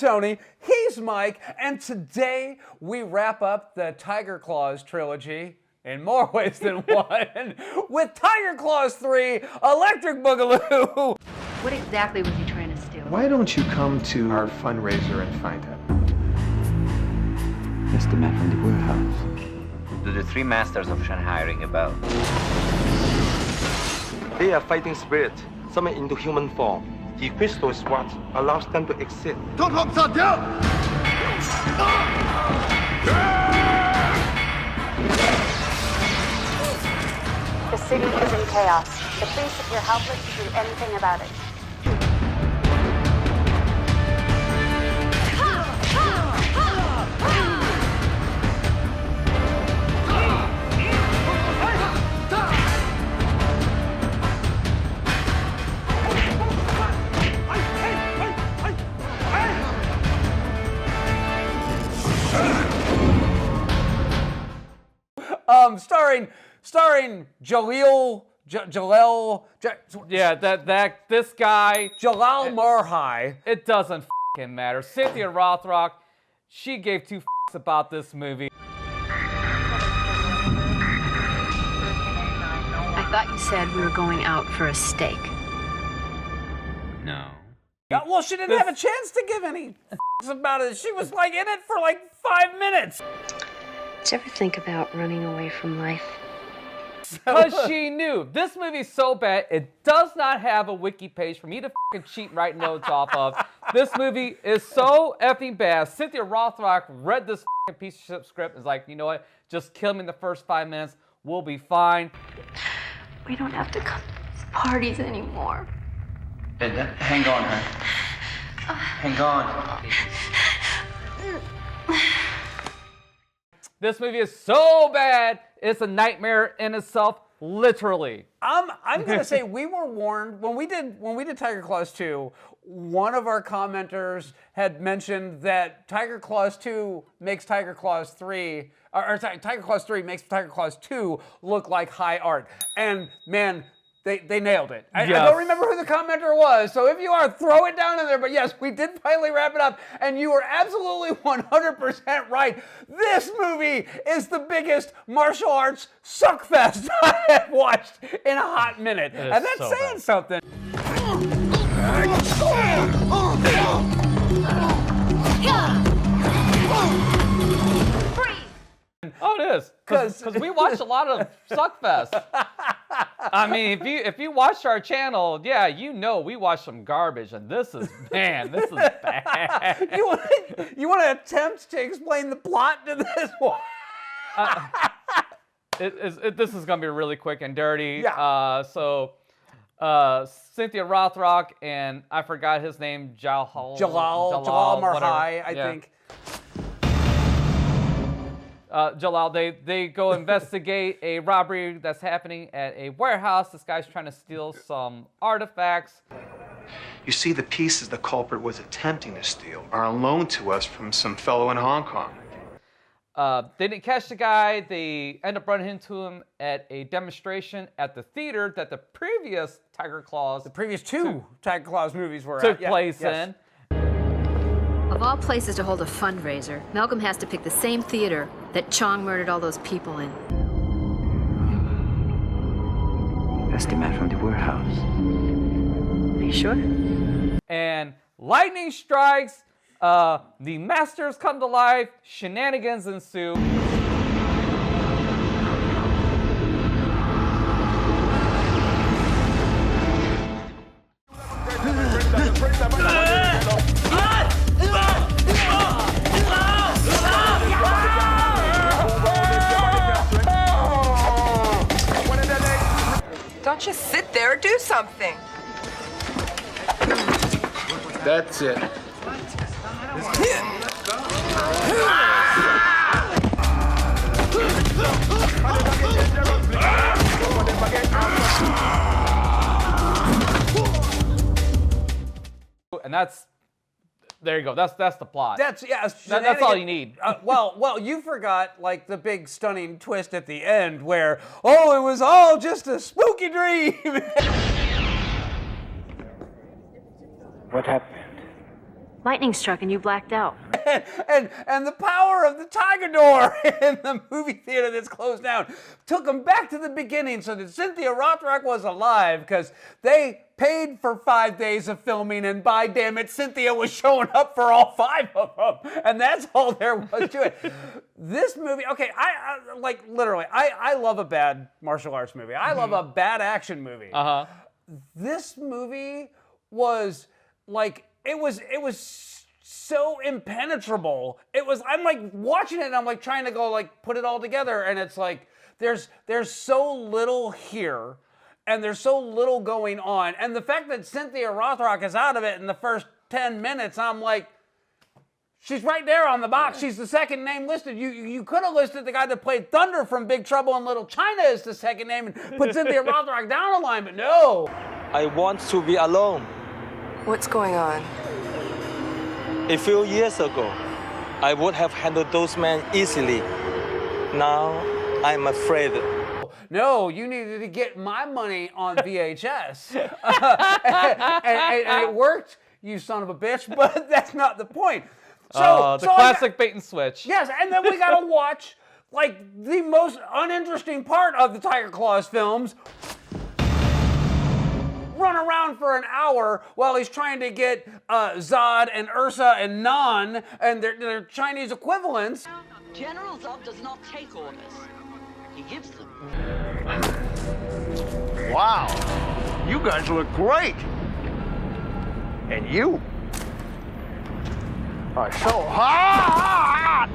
Tony, he's Mike, and today we wrap up the Tiger Claws trilogy in more ways than one with Tiger Claws 3, Electric Boogaloo. What exactly was he trying to steal? Why don't you come to our fundraiser and find out? That's the man from the warehouse. Do the three masters of Shanghai ring a bell? They are fighting spirits, summoned into human form. The crystal is what allows them to exist. The city is in chaos. The police appear helpless to do anything about it. Starring Jalal, this guy, Jalal Merhi. it doesn't f***ing matter. Cynthia Rothrock, she gave two f***s about this movie. I thought you said we were going out for a steak. No. Well, she didn't have a chance to give any f***s about it. She was like in it for like 5 minutes. Did you ever think about running away from life? Because she knew. This movie's so bad, it does not have a wiki page for me to f***ing cheat and write notes off of. This movie is so effing bad. Cynthia Rothrock read this f***ing piece of shit script and is like, you know what? Just kill me in the first 5 minutes. We'll be fine. We don't have to come to these parties anymore. Hang on, honey. Hang on. This movie is so bad, it's a nightmare in itself, literally. I'm gonna say we were warned when we did Tiger Claws 2. One of our commenters had mentioned that Tiger Claws 2 makes Tiger Claws 3, or Tiger Claws 3 makes Tiger Claws 2 look like high art. And man, they nailed it. I don't remember who the commenter was, so if you are, throw it down in there. But yes, we did finally wrap it up, and you were absolutely 100% right. This movie is the biggest martial arts suckfest I have watched in a hot minute. And that's so saying bad. something. Oh, it is. Because we watch a lot of Suckfest. I mean, if you watch our channel, yeah, you know we watch some garbage, and this is bad. You want to attempt to explain the plot to this one? This is going to be really quick and dirty. Yeah. Cynthia Rothrock and I forgot his name, Jalal Merhi, I think. Jalal, they go investigate a robbery that's happening at a warehouse. This guy's trying to steal some artifacts. You see, the pieces the culprit was attempting to steal are on loan to us from some fellow in Hong Kong. They didn't catch the guy. They end up running into him at a demonstration at the theater that the previous Tiger Claws, The previous two Tiger Claws movies were took at. place Yes. in. Of all places to hold a fundraiser, Malcolm has to pick the same theater that Chong murdered all those people in. That's the man from the warehouse. Are you sure? And lightning strikes. The masters come to life. Shenanigans ensue. Don't just sit there, do something. That's it. And there you go. That's the plot. That's all you need. Well, you forgot like the big stunning twist at the end where, oh, it was all just a spooky dream. What happened? Lightning struck and you blacked out. and the power of the Tiger Door in the movie theater that's closed down took them back to the beginning so that Cynthia Rothrock was alive because they paid for 5 days of filming and by damn it, Cynthia was showing up for all 5 of them. And that's all there was to it. This movie, okay, I like literally, I love a bad martial arts movie. I love a bad action movie. Uh-huh. This movie was like, it was so impenetrable. I'm like watching it and I'm like trying to go like put it all together and it's like there's so little here and there's so little going on. And the fact that Cynthia Rothrock is out of it in the first 10 minutes, I'm like, she's right there on the box. She's the second name listed. You could have listed the guy that played Thunder from Big Trouble in Little China as the second name and put Cynthia Rothrock down the line, but no. I want to be alone. What's going on? A few years ago, I would have handled those men easily. Now, I'm afraid. No, you needed to get my money on VHS. and it worked, you son of a bitch, but that's not the point. The classic bait and switch. Yes, and then we gotta watch like the most uninteresting part of the Tiger Claws films. Run around for an hour while he's trying to get Zod and Ursa and Nan and their Chinese equivalents. General Zod does not take orders. He gives them. Wow, you guys look great. And you are so hot.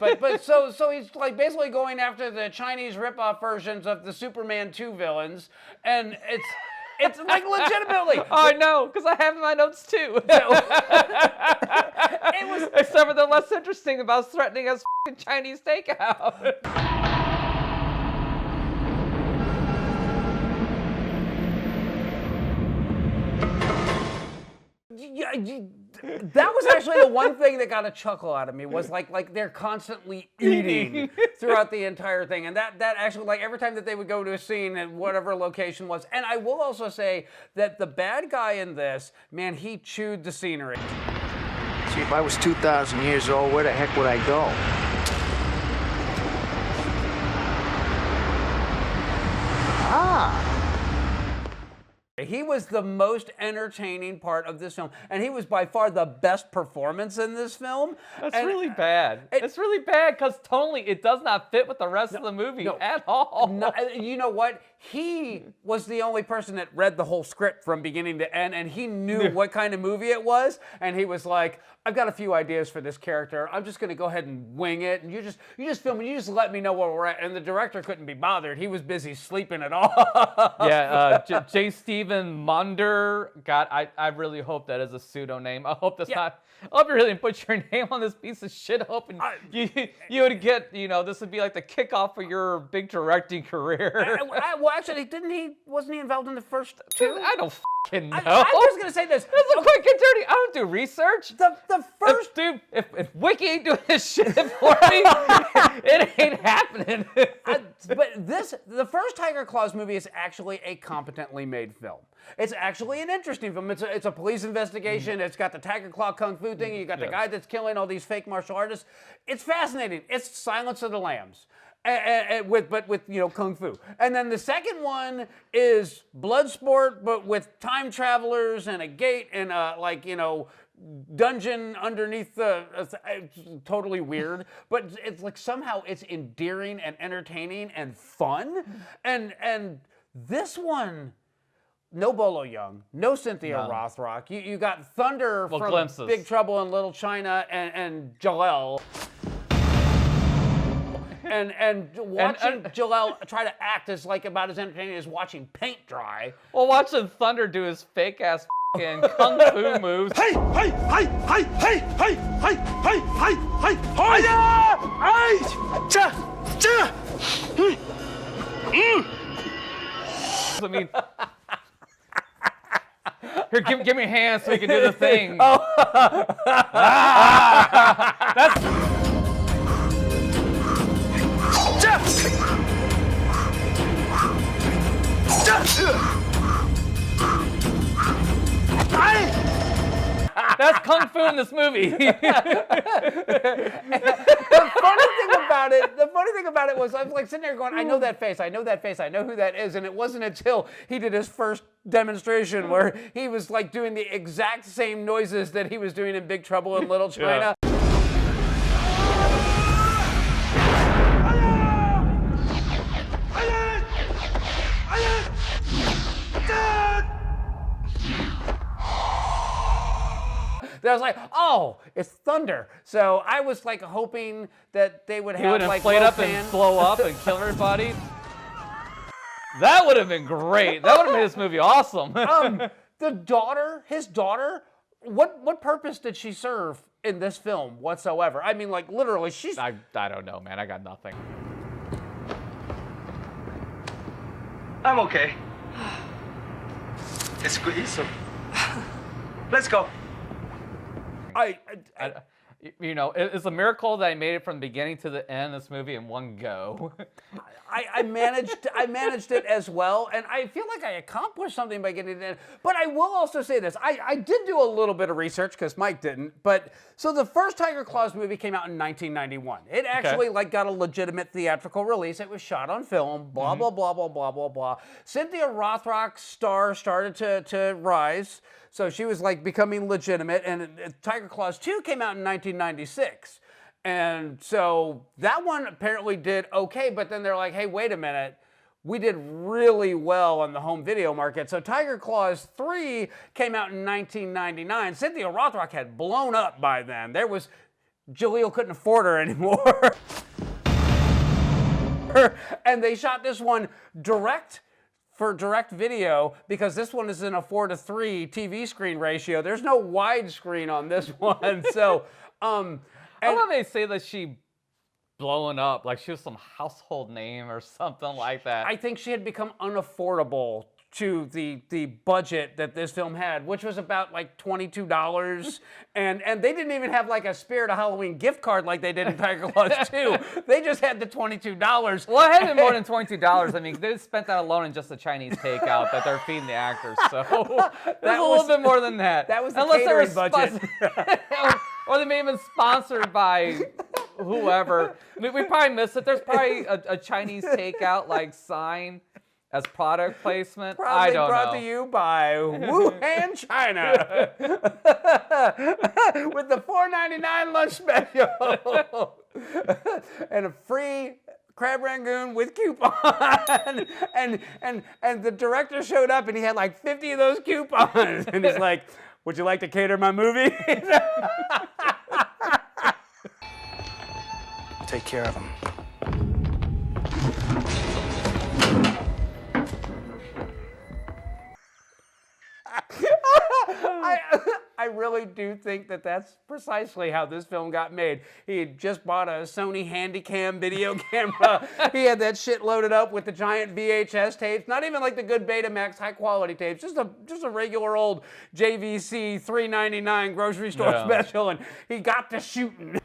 But so he's like basically going after the Chinese ripoff versions of the Superman 2 villains, and it's like legitimately. Oh, I know, because I have my notes too. It was, except for the less interesting about threatening us Chinese takeout. That was actually the one thing that got a chuckle out of me was like they're constantly eating throughout the entire thing, and that actually like every time that they would go to a scene at whatever location was. And I will also say that the bad guy in this, man, he chewed the scenery. See, if I was 2,000 years old, where the heck would I go? Ah. He was the most entertaining part of this film, and he was by far the best performance in this film. That's really bad. It's really bad because tonally it does not fit with the rest of the movie at all. No, you know what? He was the only person that read the whole script from beginning to end, and he knew what kind of movie it was, and he was like, I've got a few ideas for this character. I'm just going to go ahead and wing it, and you just film it. You just let me know where we're at. And the director couldn't be bothered. He was busy sleeping it off. Yeah, J. Stephen Monder. God, I really hope that is a pseudo name. I hope that's not. I hope you really didn't put your name on this piece of shit. Hoping you would get, this would be like the kickoff for your big directing career. Well, actually, wasn't he involved in the first two? I don't know. I was going to say this. That's a quick and dirty. I don't do research. The first... If Wiki ain't doing this shit for me, it ain't happening. But the first Tiger Claws movie is actually a competently made film. It's actually an interesting film. It's a police investigation. It's got the Tiger Claw Kung Fu thing. You got the guy that's killing all these fake martial artists. It's fascinating. It's Silence of the Lambs. With Kung Fu. And then the second one is Bloodsport, but with time travelers and a gate and dungeon underneath it's totally weird. But it's like somehow it's endearing and entertaining and fun. And this one, no Bolo Young, no Cynthia Rothrock. You got Thunder from glimpses. Big Trouble in Little China and Jalal. And watching Jalal try to act is like about as entertaining as watching paint dry. Well, watching Thunder do his fake ass kung fu moves. Hey! Hey! Hey! Hey! Hey! Hey! Hey! Hey! Hey! Hey! Hiya! Hey! Ja! Ja! I mean, here, give me a hand so we can do the thing. That's. That's kung fu in this movie. The funny thing about it was I was like sitting there going, I know that face, I know who that is, and it wasn't until he did his first demonstration where he was like doing the exact same noises that he was doing in Big Trouble in Little China. I was like, oh, it's thunder. So I was like hoping that they would have He would like inflate up Lopan. and blow up and kill everybody. That would have been great. That would have made this movie awesome. His daughter, what purpose did she serve in this film whatsoever? I mean, like literally, she's. I don't know, man. I got nothing. I'm okay. It's good. Let's go. You know, it's a miracle that I made it from the beginning to the end of this movie in one go. I managed it as well, and I feel like I accomplished something by getting it in. But I will also say this: I did do a little bit of research because Mike didn't. But so the first Tiger Claws movie came out in 1991. It actually like got a legitimate theatrical release. It was shot on film. Blah blah blah blah blah blah blah. Cynthia Rothrock's star started to rise. So she was like becoming legitimate, and Tiger Claws 2 came out in 1996. And so that one apparently did okay, but then they're like, hey, wait a minute. We did really well on the home video market. So Tiger Claws 3 came out in 1999. Cynthia Rothrock had blown up by then. Jaleel couldn't afford her anymore. And they shot this one for direct video because this one is in a 4:3 TV screen ratio. There's no widescreen on this one. So, I love they say that she blowing up, like she was some household name or something like that. I think she had become unaffordable to the budget that this film had, which was about like $22. and they didn't even have like a Spirit of Halloween gift card like they did in Tiger Claws 2. They just had the $22. Well, it had been more than $22. I mean, they spent that alone in just the Chinese takeout that they're feeding the actors. So that was a little bit more than that. That was the catering budget. Or they may have been sponsored by whoever. We probably missed it. There's probably a Chinese takeout like sign as product placement. Probably I don't brought know. to you by Wuhan, China, with the $4.99 lunch special and a free crab rangoon with coupon. and the director showed up and he had like 50 of those coupons, and he's like, "Would you like to cater my movie?" Take care of him. I really do think that that's precisely how this film got made. He had just bought a Sony Handycam video camera. He had that shit loaded up with the giant VHS tapes, not even like the good Betamax high quality tapes, just a regular old JVC $3.99 grocery store special, and he got to shooting.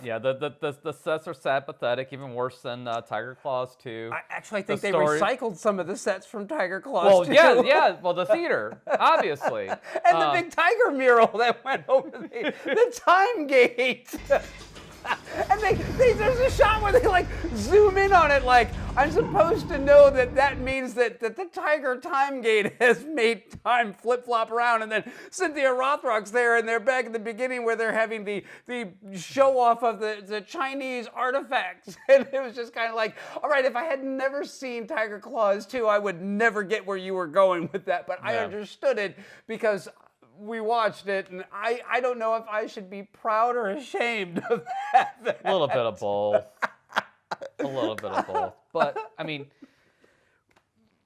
Yeah. The sets are sad, pathetic, even worse than Tiger Claws 2. I actually think they recycled some of the sets from Tiger Claws. Well, 2. yeah. Well, the theater, obviously, and the big tiger mural that went over the time gate. And there's a shot where they like zoom in on it, like I'm supposed to know that means that the tiger time gate has made time flip flop around, and then Cynthia Rothrock's there, and they're back at the beginning where they're having the show off of the Chinese artifacts, and it was just kind of like, all right, if I had never seen Tiger Claws 2, I would never get where you were going with that, but I understood it because we watched it, and I don't know if I should be proud or ashamed of that. A little bit of both. But, I mean,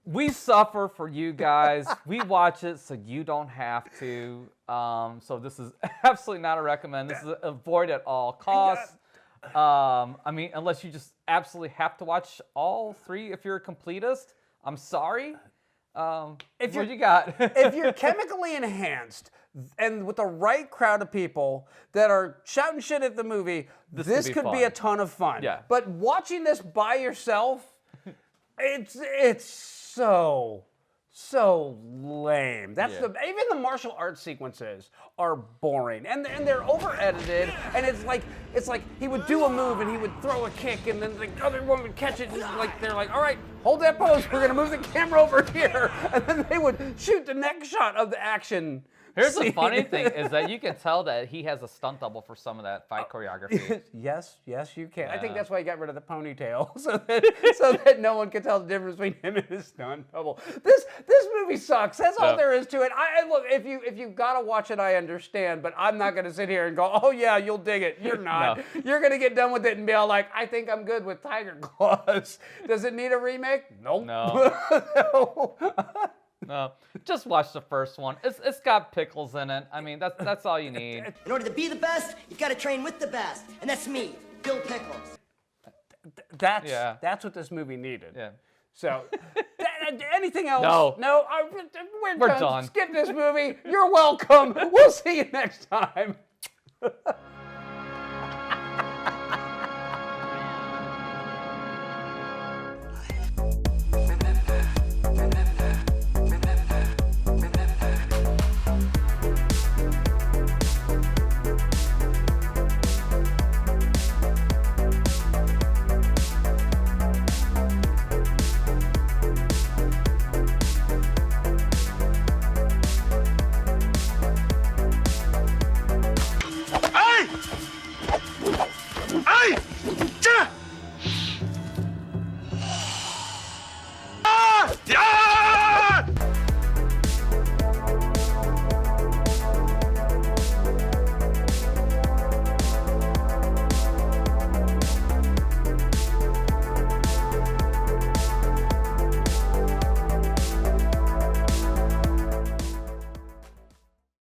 we suffer for you guys. We watch it so you don't have to. So this is absolutely not a recommend. This is avoid at all costs. I mean, unless you just absolutely have to watch all three if you're a completist. I'm sorry. What you got? If you're chemically enhanced, and with the right crowd of people that are shouting shit at the movie, this could be a ton of fun. Yeah. But watching this by yourself, it's so lame. That's even the martial arts sequences are boring, and they're over edited, and it's like he would do a move and he would throw a kick, and then the other one would catch it, and like they're like, all right, hold that pose, we're gonna move the camera over here, and then they would shoot the next shot of the action. Here's the funny thing is that you can tell that he has a stunt double for some of that fight choreography. Yes, you can. Yeah. I think that's why he got rid of the ponytail, so that no one can tell the difference between him and his stunt double. This movie sucks. That's all there is to it. I look, if you gotta watch it, I understand, but I'm not gonna sit here and go, oh yeah, you'll dig it. You're not. No. You're gonna get done with it and be all like, I think I'm good with Tiger Claws. Does it need a remake? Nope. No. No. No, just watch the first one. It's got pickles in it. I mean, that's all you need. In order to be the best, you've got to train with the best, and that's me, Bill Pickles. That's what this movie needed. Yeah. So, anything else? No. We're done. Skip this movie. You're welcome. We'll see you next time.